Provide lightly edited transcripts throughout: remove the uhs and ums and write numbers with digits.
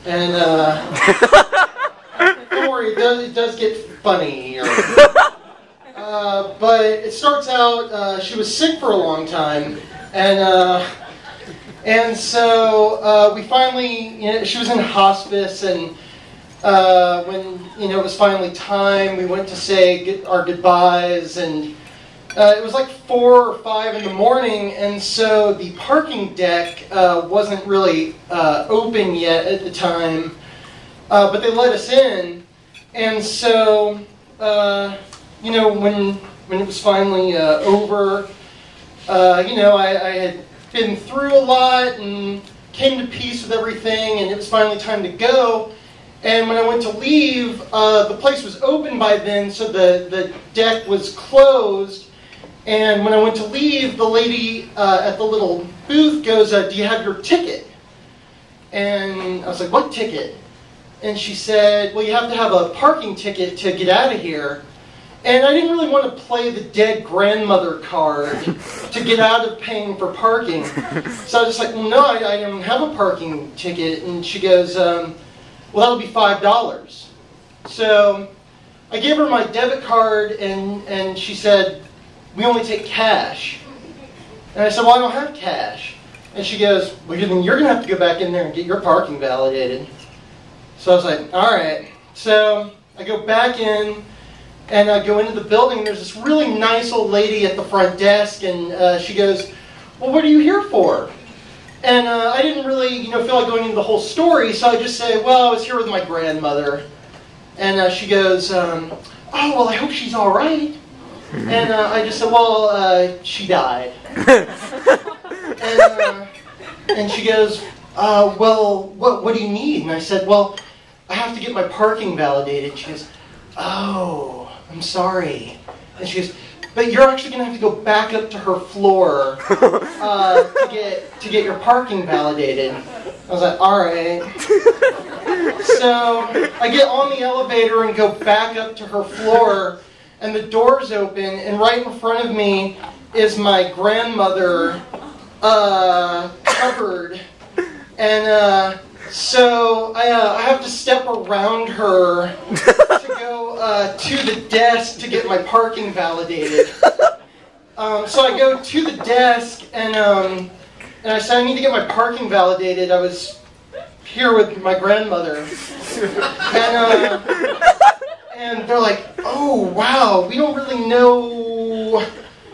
And don't worry, it does get funny here. But it starts out, she was sick for a long time, and so we finally, she was in hospice, and when it was finally time, we went to say our goodbyes, and it was like 4 or 5 in the morning, and so the parking deck wasn't really open yet at the time, but they let us in, and so when it was finally over, I had been through a lot and came to peace with everything, and it was finally time to go. And when I went to leave, the place was open by then, so the deck was closed. And when I went to leave, the lady at the little booth goes, "Do you have your ticket?" And I was like, "What ticket?" And she said, "Well, you have to have a parking ticket to get out of here." And I didn't really want to play the dead grandmother card to get out of paying for parking. So I was just like, "Well, no, I don't have a parking ticket." And she goes, "Well, that'll be $5. So I gave her my debit card, and she said, "We only take cash." And I said, "Well, I don't have cash." And she goes, "Well, then you're going to have to go back in there and get your parking validated." So I was like, all right. So I go back in, and I go into the building, and there's this really nice old lady at the front desk, and she goes, "Well, what are you here for?" And I didn't really, feel like going into the whole story, so I just say, "Well, I was here with my grandmother." And she goes, "Oh, well, I hope she's all right." And I just said, "Well, she died." And she goes, "Well, what do you need?" And I said, "Well, I have to get my parking validated." She goes, "Oh, I'm sorry." And she goes, "But you're actually going to have to go back up to her floor to get your parking validated." I was like, "All right." So I get on the elevator and go back up to her floor, and the door's open, and right in front of me is my grandmother covered. And so I have to step around her to go to the desk to get my parking validated. So I go to the desk, and I said, "I need to get my parking validated. I was here with my grandmother." And they're like, "Oh, wow, we don't really know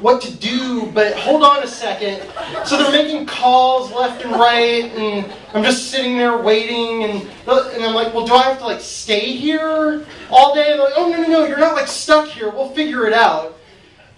what to do, but hold on a second." So they're making calls left and right, and I'm just sitting there waiting, and I'm like, "Well, do I have to stay here all day?" And they're like, "Oh, no, you're not stuck here. We'll figure it out."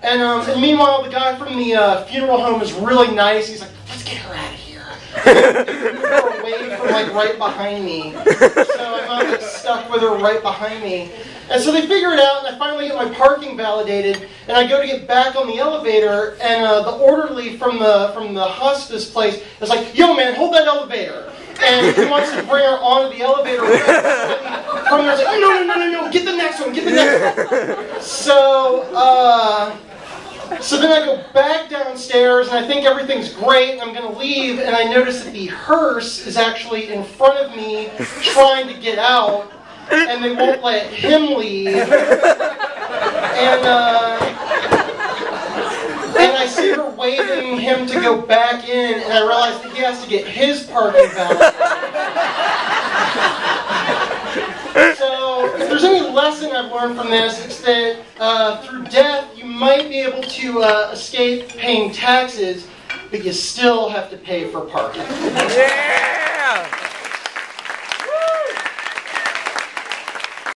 And meanwhile, the guy from the funeral home is really nice. He's like, "Let's get her out of here." Move her away from right behind me, so I'm not stuck with her right behind me. And so they figure it out, and I finally get my parking validated, and I go to get back on the elevator, and the orderly from the hospice place is like, "Yo, man, hold that elevator." And he wants to bring her onto the elevator. From there's like, "No, get the next one, get the next one." So then I go back downstairs, and I think everything's great, and I'm going to leave, and I notice that the hearse is actually in front of me trying to get out, and they won't let him leave. And I see her waving him to go back in, and I realize that he has to get his parking validated. So, if there's any lesson I've learned from this, it's that through death, you might be able to escape paying taxes, but you still have to pay for parking.